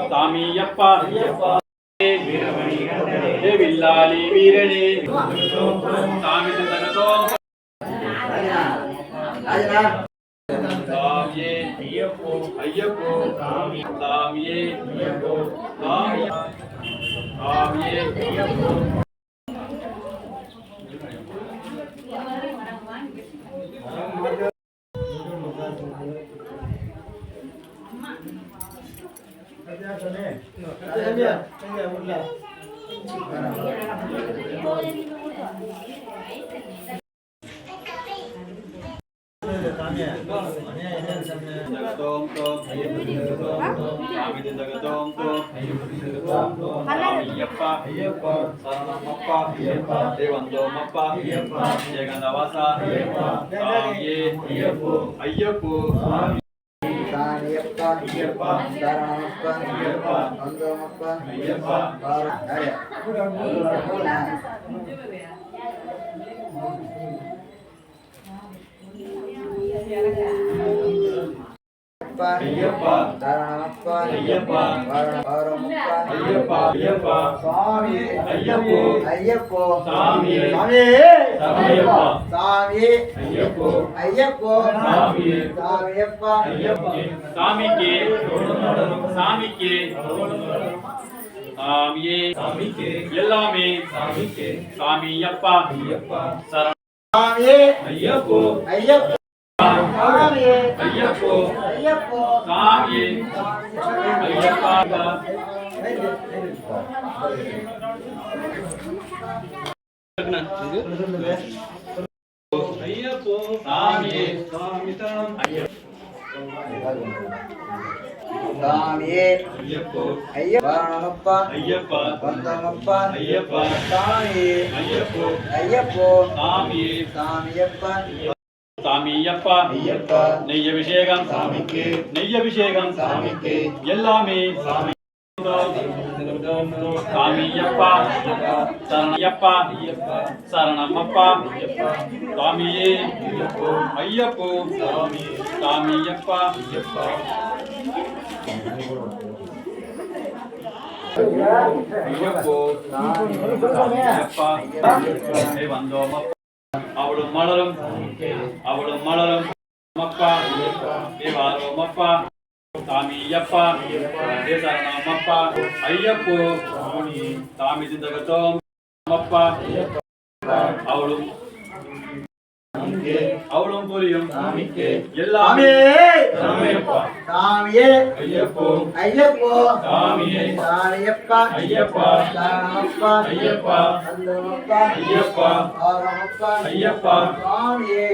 சாமியப்பா வில்லாலி வீரனே சாமி தனதோம் சாமியே ஐயப்போ ஐயப்போ சாமியே ஐயப்போ சாமியே ஐயப்போ ஐயப்பா சரணமப்பா ஐயப்பா வரமப்பா ஐயப்பா ஐயப்பா சாமி ஐயப்போ ஐயப்போ சாமி சாமி ஐயப்பா சாமி ஐயப்போ ஐயப்போ சாமி சாமியப்பா ஐயப்பா சாமிக்கு சாமிக்கு சாமியே சாமிக்கு எல்லாமே சாமிக்கு சாமியப்பா ஐயப்பா சரணம் சாமியே ஐயப்போ ஐயப்போ சாமியே ஐயப்போ ஐயப்போ சாமியே ஐயப்பா ஐயப்போ சாமியே சாமி சரணம் சாமியே ஐயப்போ ஐயப்பா வரணமப்பா ஐயப்பா வந்தமப்பா ஐயப்பா சாமியே ஐயப்போ ஐயப்போ சாமியே சாமியப்பா சாமியப்பா ஐயப்பா நெய்யபிஷேகம் சாமிக்கு நெய்யபிஷேகம் சாமிக்கு எல்லாமே சாமி சாமியப்பா சரணயப்பா சரணமப்பா சாமியே ஐயப்போ சாமியப்பா ஐயப்போ சாமியப்பா வந்தோமப்பா அவளும் மலரும் அவளும் மலரும் அப்பா தேவாரோமப்பா சாமியப்பா சரணமப்பா ஐயப்போ சாமி சிந்தகத்தோம் அப்பா அவளும் அவளும் புரியும் சாமிக்கு எல்லாமே சாமியப்பா சாமியே ஐயப்போ ஐயப்போ சாமியே சாமியப்பா ஐயப்பா சரணமப்பா ஐயப்பா வந்தமப்பா ஐயப்பா ஆரமப்பா ஐயப்பா சாமியே